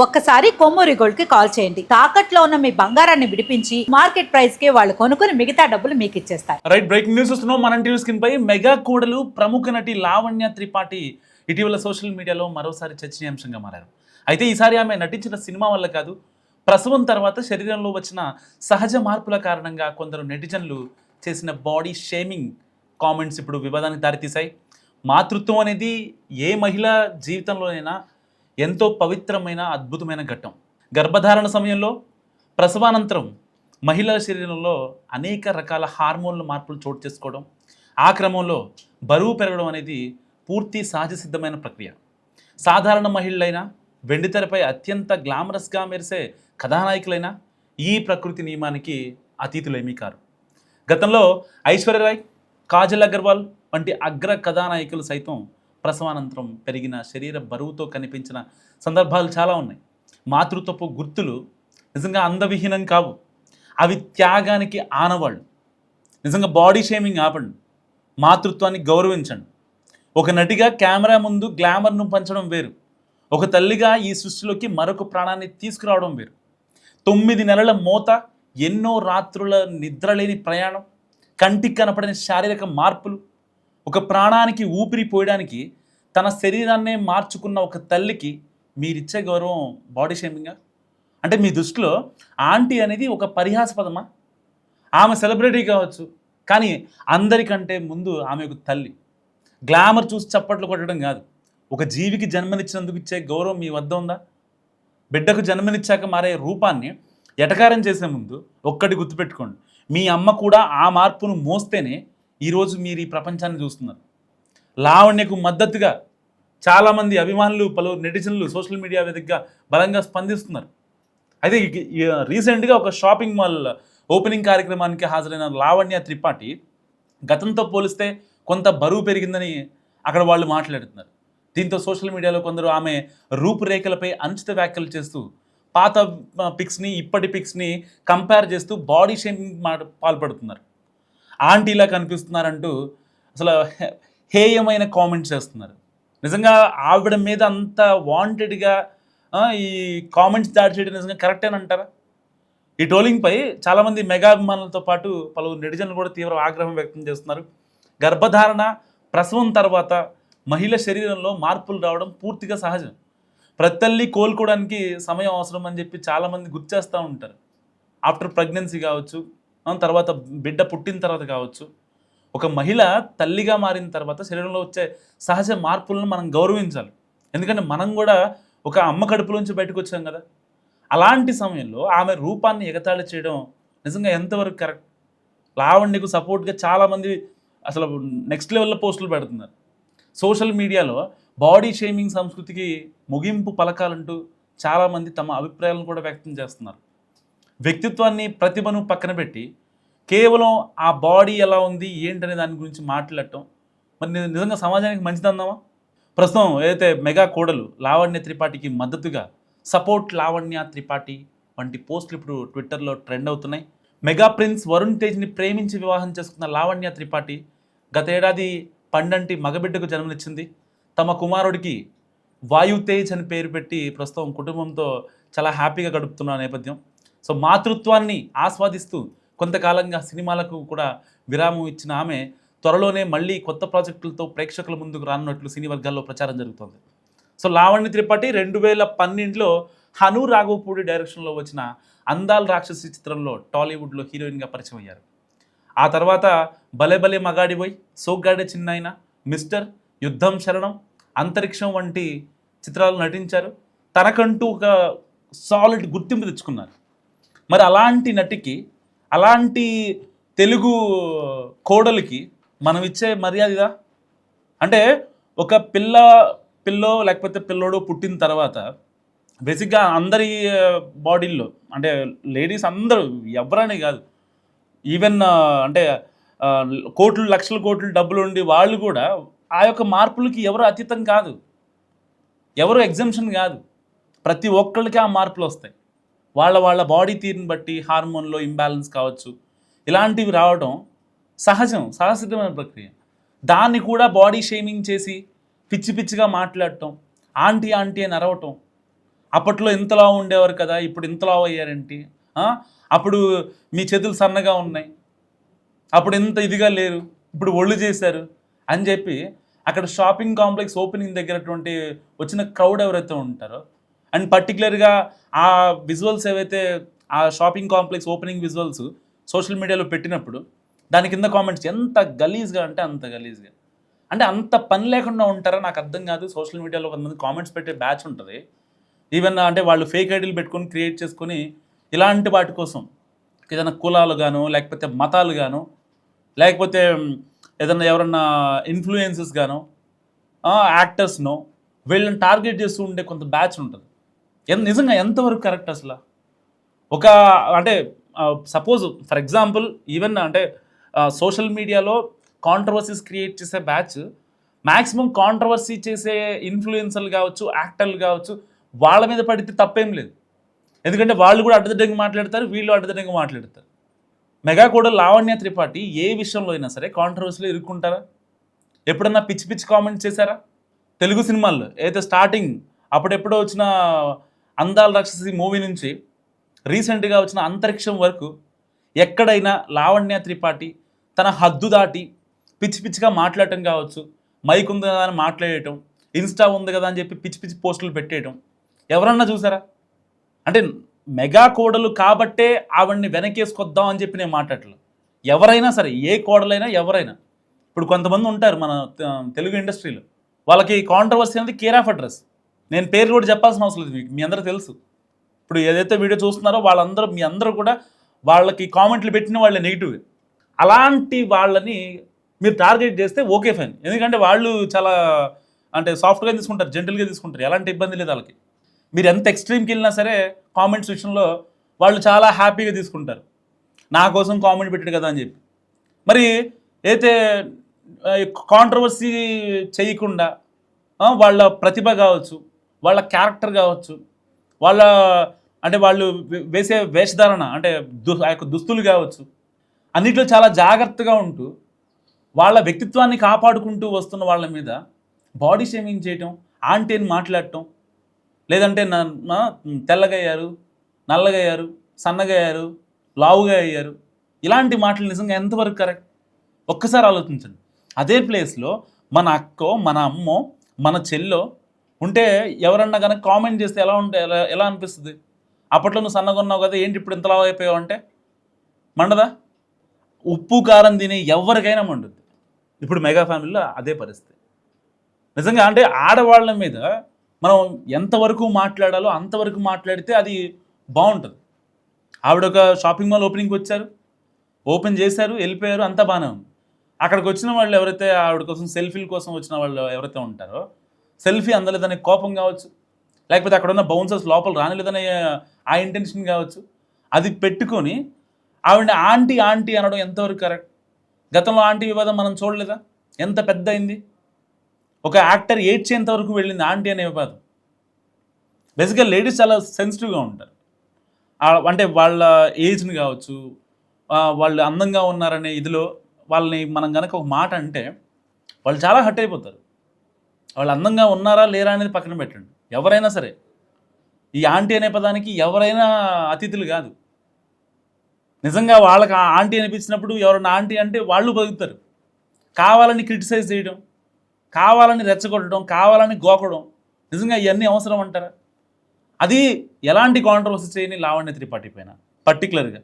ఒక్కసారి కొమ్మూరి గోల్డ్ కి కాల్ చేయండి. తాకట్లో ఉన్న మీ బంగారాన్ని విడిపించి మార్కెట్ ప్రైస్ కి వాళ్ళు కొనుక్కుని మిగతా డబ్బులు మీకు ఇచ్చేస్తారు. రైట్, బ్రేకింగ్ న్యూస్ వస్తున్నాం. మన టీవీ స్క్రీన్ పై మెగా కూడలు ప్రముఖ నటి లావణ్య త్రిపాఠి ఇటీవల సోషల్ మీడియాలో మరోసారి చర్చనీయాంశంగా మారారు. అయితే ఈసారి ఆమె నటించిన సినిమా వల్ల కాదు, ప్రసవం తర్వాత శరీరంలో వచ్చిన సహజ మార్పుల కారణంగా కొందరు నెటిజన్లు చేసిన బాడీ షేమింగ్ కామెంట్స్ ఇప్పుడు వివాదానికి దారితీశాయి. మాతృత్వం అనేది ఏ మహిళ జీవితంలోనైనా ఎంతో పవిత్రమైన అద్భుతమైన ఘట్టం. గర్భధారణ సమయంలో, ప్రసవానంతరం మహిళల శరీరంలో అనేక రకాల హార్మోన్ల మార్పులు చోటు చేసుకోవడం, ఆ క్రమంలో బరువు పెరగడం అనేది పూర్తి సహజ సిద్ధమైన ప్రక్రియ. సాధారణ మహిళలైనా, వెండితెరపై అత్యంత గ్లామరస్గా మెరిసే కథానాయకులైనా ఈ ప్రకృతి నియమానికి అతీతులేమీ కారు. గతంలో ఐశ్వర్యరాయ్, కాజల్ అగర్వాల్ వంటి అగ్ర కథానాయకులు సైతం ప్రసవానంతరం పెరిగిన శరీర బరువుతో కనిపించిన సందర్భాలు చాలా ఉన్నాయి. మాతృత్వపు గుర్తులు నిజంగా అందవిహీనం కావు, అవి త్యాగానికి ఆనవాళ్ళు. నిజంగా బాడీ షేమింగ్ ఆపండి, మాతృత్వాన్ని గౌరవించండి. ఒక నటిగా కెమెరా ముందు గ్లామర్ను పంచడం వేరు, ఒక తల్లిగా ఈ సృష్టిలోకి మరొక ప్రాణాన్ని తీసుకురావడం వేరు. 9 నెలల మోత, ఎన్నో రాత్రుల నిద్రలేని ప్రయాణం, కంటికి కనపడని శారీరక మార్పులు, ఒక ప్రాణానికి ఊపిరి పోయడానికి తన శరీరాన్నే మార్చుకున్న ఒక తల్లికి మీరిచ్చే గౌరవం బాడీ షేమింగా? అంటే మీ దృష్టిలో ఆంటీ అనేది ఒక పరిహాసపదమా? ఆమె సెలబ్రిటీ కావచ్చు, కానీ అందరికంటే ముందు ఆమె ఒక తల్లి. గ్లామర్ చూసి చప్పట్లు కొట్టడం కాదు, ఒక జీవికి జన్మనిచ్చినందుకు ఇచ్చే గౌరవం మీ వద్ద ఉందా? బిడ్డకు జన్మనిచ్చాక మారే రూపాన్ని ఎటకారం చేసే ముందు ఒక్కటి గుర్తుపెట్టుకోండి, మీ అమ్మ కూడా ఆ మార్పును మోస్తేనే ఈరోజు మీరు ఈ ప్రపంచాన్ని చూస్తున్నారు. లావణ్యకు మద్దతుగా చాలామంది అభిమానులు, పలువురు నెటిజన్లు సోషల్ మీడియా వేదికగా బలంగా స్పందిస్తున్నారు. అయితే రీసెంట్గా ఒక షాపింగ్ మాల్ ఓపెనింగ్ కార్యక్రమానికి హాజరైన లావణ్య త్రిపాఠి గతంతో పోలిస్తే కొంత బరువు పెరిగిందని అక్కడ వాళ్ళు మాట్లాడుతున్నారు. దీంతో సోషల్ మీడియాలో కొందరు ఆమె రూపురేఖలపై అనుచిత వ్యాఖ్యలు చేస్తూ పాత పిక్స్ని, ఇప్పటి పిక్స్ని కంపేర్ చేస్తూ బాడీ షేమింగ్ పాల్పడుతున్నారు. ఆంటీలా కనిపిస్తున్నారంటూ అసలు హేయమైన కామెంట్స్ చేస్తున్నారు. నిజంగా ఆవిడ మీద అంత వాంటెడ్గా ఈ కామెంట్స్ దాడి చేయడం నిజంగా కరెక్టేనంటారా? ఈ ట్రోలింగ్పై చాలామంది మెగా అభిమానులతో పాటు పలువురు నెటిజన్లు కూడా తీవ్ర ఆగ్రహం వ్యక్తం చేస్తున్నారు. గర్భధారణ, ప్రసవం తర్వాత మహిళ శరీరంలో మార్పులు రావడం పూర్తిగా సహజం. ప్రతి తల్లి కోలుకోవడానికి సమయం అవసరం అని చెప్పి చాలామంది గుర్తు చేస్తూ ఉంటారు. ఆఫ్టర్ ప్రెగ్నెన్సీ కావచ్చు, తర్వాత బిడ్డ పుట్టిన తర్వాత కావచ్చు, ఒక మహిళ తల్లిగా మారిన తర్వాత శరీరంలో వచ్చే సహజ మార్పులను మనం గౌరవించాలి. ఎందుకంటే మనం కూడా ఒక అమ్మ కడుపులోంచి బయటకు వచ్చాం కదా. అలాంటి సమయంలో ఆమె రూపాన్ని ఎగతాళి చేయడం నిజంగా ఎంతవరకు కరెక్ట్? లావణ్యకు సపోర్ట్గా చాలామంది అసలు నెక్స్ట్ లెవెల్లో పోస్టులు పెడుతున్నారు. సోషల్ మీడియాలో బాడీ షేమింగ్ సంస్కృతికి ముగింపు పలకాలంటూ చాలామంది తమ అభిప్రాయాలను కూడా వ్యక్తం చేస్తున్నారు. వ్యక్తిత్వాన్ని, ప్రతిభను పక్కన పెట్టి కేవలం ఆ బాడీ ఎలా ఉంది ఏంటనే దాని గురించి మాట్లాడటం మరి నిజంగా సమాజానికి మంచిదందామా? ప్రస్తుతం ఏదైతే మెగా కోడలు లావణ్య త్రిపాఠికి మద్దతుగా సపోర్ట్ లావణ్య త్రిపాఠి వంటి పోస్టులు ఇప్పుడు ట్విట్టర్లో ట్రెండ్ అవుతున్నాయి. మెగా ప్రిన్స్ వరుణ్ తేజ్ని ప్రేమించి వివాహం చేసుకున్న లావణ్య త్రిపాఠి గత ఏడాది పండంటి మగబిడ్డకు జన్మనిచ్చింది. తమ కుమారుడికి వాయు తేజ్ అని పేరు పెట్టి ప్రస్తుతం కుటుంబంతో చాలా హ్యాపీగా గడుపుతున్న నేపథ్యం. సో మాతృత్వాన్ని ఆస్వాదిస్తూ కొంతకాలంగా సినిమాలకు కూడా విరామం ఇచ్చిన ఆమె త్వరలోనే మళ్ళీ కొత్త ప్రాజెక్టులతో ప్రేక్షకుల ముందుకు రానున్నట్లు సినీ వర్గాల్లో ప్రచారం జరుగుతోంది. సో లావణ్య త్రిపాఠి 2012లో హను రాఘవపూడి డైరెక్షన్లో వచ్చిన అందాల్ రాక్షసి చిత్రంలో టాలీవుడ్లో హీరోయిన్గా పరిచయం అయ్యారు. ఆ తర్వాత భలే భలే మగాడిబోయ్, సోగ్గాడే చిన్నాయన, మిస్టర్, యుద్ధం శరణం, అంతరిక్షం వంటి చిత్రాలు నటించారు. తనకంటూ ఒక సాలిడ్ గుర్తింపు తెచ్చుకున్నారు. మరి అలాంటి నటికి, అలాంటి తెలుగు కోడలికి మనం ఇచ్చే మర్యాద ఇదా? అంటే ఒక పిల్లో లేకపోతే పిల్లోడు పుట్టిన తర్వాత బేసిక్గా అందరి బాడీల్లో, అంటే లేడీస్ అందరూ, ఎవరని కాదు, ఈవెన్ అంటే కోట్లు, లక్షల కోట్లు డబ్బులు ఉండి వాళ్ళు కూడా ఆ యొక్క మార్పులకి ఎవరు అతీతం కాదు, ఎవరు ఎగ్జంప్షన్ కాదు. ప్రతి ఒక్కళ్ళకి ఆ మార్పులు వస్తాయి. వాళ్ళ బాడీ తీరుని బట్టి హార్మోన్లో ఇంబ్యాలెన్స్ కావచ్చు, ఇలాంటివి రావడం సహజం, సహసిద్ధమైన ప్రక్రియ. దాన్ని కూడా బాడీ షేమింగ్ చేసి పిచ్చి పిచ్చిగా మాట్లాడటం, ఆంటీ ఆంటీ అని అరవటం, అప్పట్లో ఇంతలా ఉండేవారు కదా, ఇప్పుడు ఇంతలా అయ్యారేంటి, ఆ? అప్పుడు మీ చేతులు సన్నగా ఉన్నాయి, అప్పుడు ఇంత ఇదిగా లేరు, ఇప్పుడు ఒళ్ళు చేశారు అని చెప్పి అక్కడ షాపింగ్ కాంప్లెక్స్ ఓపెనింగ్ దగ్గరటువంటి వచ్చిన క్రౌడ్ ఎవరైతే ఉంటారో, అండ్ పర్టికులర్గా ఆ విజువల్స్ ఏవైతే ఆ shopping complex opening visuals social మీడియాలో పెట్టినప్పుడు దాని కింద కామెంట్స్ ఎంత గలీజ్గా అంటే అంత గలీజ్గా, అంటే అంత పని లేకుండా ఉంటారా నాకు అర్థం కాదు. సోషల్ మీడియాలో కొంతమంది కామెంట్స్ పెట్టే బ్యాచ్ ఉంటుంది, ఈవెన్ అంటే వాళ్ళు ఫేక్ ఐడీలు పెట్టుకొని క్రియేట్ చేసుకొని ఇలాంటి వాటి కోసం ఏదైనా కులాలు గాను, లేకపోతే మతాలు గాను, లేకపోతే ఏదన్నా ఎవరన్నా ఇన్ఫ్లుయెన్సెస్ గాను, యాక్టర్స్నో వీళ్ళని టార్గెట్ చేస్తూ ఉండే కొంత బ్యాచ్ ఉంటుంది. నిజంగా ఎంతవరకు కరెక్ట్ అసలు? ఒక అంటే సపోజ్ ఫర్ ఎగ్జాంపుల్ ఈవెన్ అంటే సోషల్ మీడియాలో కాంట్రవర్సీస్ క్రియేట్ చేసే బ్యాచ్ మ్యాక్సిమం కాంట్రవర్సీ చేసే ఇన్ఫ్లుయెన్సర్లు కావచ్చు, యాక్టర్లు కావచ్చు, వాళ్ళ మీద పడితే తప్పేం లేదు. ఎందుకంటే వాళ్ళు కూడా అడ్డదిడ్డంగా మాట్లాడతారు, వీళ్ళు అడ్డదిడ్డంగా మాట్లాడతారు. మెగా కూడా లావణ్య త్రిపాఠి ఏ విషయంలో అయినా సరే కాంట్రవర్సీలో ఇరుక్కుంటారా? ఎప్పుడన్నా పిచ్చి పిచ్చి కామెంట్స్ చేశారా? తెలుగు సినిమాల్లో అయితే స్టార్టింగ్ అప్పుడెప్పుడో వచ్చిన అందాల రాక్షసి మూవీ నుంచి రీసెంట్గా వచ్చిన అంతరిక్షం వరకు ఎక్కడైనా లావణ్య త్రిపాఠి తన హద్దు దాటి పిచ్చి పిచ్చిగా మాట్లాడటం కావచ్చు, మైక్ ఉంది కదా అని మాట్లాడటం, ఇన్స్టా ఉంది కదా అని చెప్పి పిచ్చి పిచ్చి పోస్టులు పెట్టేయటం ఎవరన్నా చూసారా? అంటే మెగా కోడలు కాబట్టే ఆవిడ్ని వెనకేసుకొద్దాం అని చెప్పి నేను మాట్లాడలేదు. ఎవరైనా సరే, ఏ కోడలైనా ఎవరైనా, ఇప్పుడు కొంతమంది ఉంటారు మన తెలుగు ఇండస్ట్రీలో, వాళ్ళకి కాంట్రవర్సీ అనేది కేర్ ఆఫ్ అడ్రస్. నేను పేరు కూడా చెప్పాల్సిన అవసరం లేదు, మీకు మీ అందరూ తెలుసు. ఇప్పుడు ఏదైతే వీడియో చూస్తున్నారో వాళ్ళందరూ మీ అందరూ కూడా వాళ్ళకి కామెంట్లు పెట్టిన వాళ్ళే నెగిటివ్. అలాంటి వాళ్ళని మీరు టార్గెట్ చేస్తే ఓకే ఫైన్, ఎందుకంటే వాళ్ళు చాలా అంటే సాఫ్ట్గా తీసుకుంటారు, జెంటల్గా తీసుకుంటారు, ఎలాంటి ఇబ్బంది లేదు వాళ్ళకి. మీరు ఎంత ఎక్స్ట్రీమ్కి వెళ్ళినా సరే కామెంట్స్ విషయంలో వాళ్ళు చాలా హ్యాపీగా తీసుకుంటారు, నా కోసం కామెంట్ పెట్టాడు కదా అని చెప్పి. మరి అయితే కాంట్రవర్సీ చేయకుండా వాళ్ళ ప్రతిభ కావచ్చు, వాళ్ళ క్యారెక్టర్ కావచ్చు, వాళ్ళ అంటే వాళ్ళు వేసే వేషధారణ అంటే ఆ యొక్క దుస్తులు కావచ్చు, అన్నిట్లో చాలా జాగ్రత్తగా ఉంటూ వాళ్ళ వ్యక్తిత్వాన్ని కాపాడుకుంటూ వస్తున్న వాళ్ళ మీద బాడీ షేమింగ్ చేయటం, ఆంటీ అని మాట్లాడటం, లేదంటే తెల్లగా అయ్యారు, నల్లగా అయ్యారు, సన్నగా అయ్యారు, లావుగా అయ్యారు, ఇలాంటి మాటలు నిజంగా ఎంతవరకు కరెక్ట్? ఒక్కసారి ఆలోచించండి. అదే ప్లేస్లో మన అక్కో, మన అమ్మో, మన చెల్లో ఉంటే ఎవరన్నా కనుక కామెంట్ చేస్తే ఎలా ఉంటే ఎలా అనిపిస్తుంది? అప్పట్లో నువ్వు సన్నగా ఉన్నావు కదా, ఏంటి ఇప్పుడు ఇంత లావు అయిపోయావు అంటే మండదా? ఉప్పు కారం తిని ఎవరికైనా మండుద్ది. ఇప్పుడు మెగా ఫ్యామిలీలో అదే పరిస్థితి. నిజంగా అంటే ఆడవాళ్ళ మీద మనం ఎంతవరకు మాట్లాడాలో అంతవరకు మాట్లాడితే అది బాగుంటుంది. ఆవిడ ఒక షాపింగ్ మాల్ ఓపెనింగ్కి వచ్చారు, ఓపెన్ చేశారు, వెళ్ళిపోయారు, అంతా బాగానే ఉంది. అక్కడికి వచ్చిన వాళ్ళు ఎవరైతే ఆవిడ కోసం సెల్ఫీల కోసం వచ్చిన వాళ్ళు ఎవరైతే ఉంటారో, సెల్ఫీ అందలేదనే కోపం కావచ్చు, లేకపోతే అక్కడ ఉన్న బౌన్సర్స్ లోపల రానిలేదనే ఆ ఇంటెన్షన్ కావచ్చు, అది పెట్టుకొని ఆవిడని ఆంటీ ఆంటీ అనడం ఎంతవరకు కరెక్ట్? గతంలో ఆంటీ వివాదం మనం చూడలేదా? ఎంత పెద్ద అయింది. ఒక యాక్టర్ ఏడ్చేంత వరకు వెళ్ళింది ఆంటీ అనే వివాదం. బేసిక్గా లేడీస్ చాలా సెన్సిటివ్గా ఉంటారు, అంటే వాళ్ళ ఏజ్ని కావచ్చు, వాళ్ళు అందంగా ఉన్నారనే ఇదిలో వాళ్ళని మనం కనుక ఒక మాట అంటే వాళ్ళు చాలా హర్ట్ అయిపోతారు. వాళ్ళు అందంగా ఉన్నారా లేరా అనేది పక్కన పెట్టండి, ఎవరైనా సరే ఈ ఆంటీ అనే పదానికి ఎవరైనా అతిథులు కాదు. నిజంగా వాళ్ళకి ఆంటీ అనిపించినప్పుడు ఎవరైనా ఆంటీ అంటే వాళ్ళు బతుకుతారు. కావాలని క్రిటిసైజ్ చేయడం, కావాలని రెచ్చగొట్టడం, కావాలని గోకడం, నిజంగా ఇవన్నీ అవసరం అంటారా? అది ఎలాంటి కాంట్రవర్సీ చేయని లావణ్య త్రిపాఠి పైన పర్టికులర్గా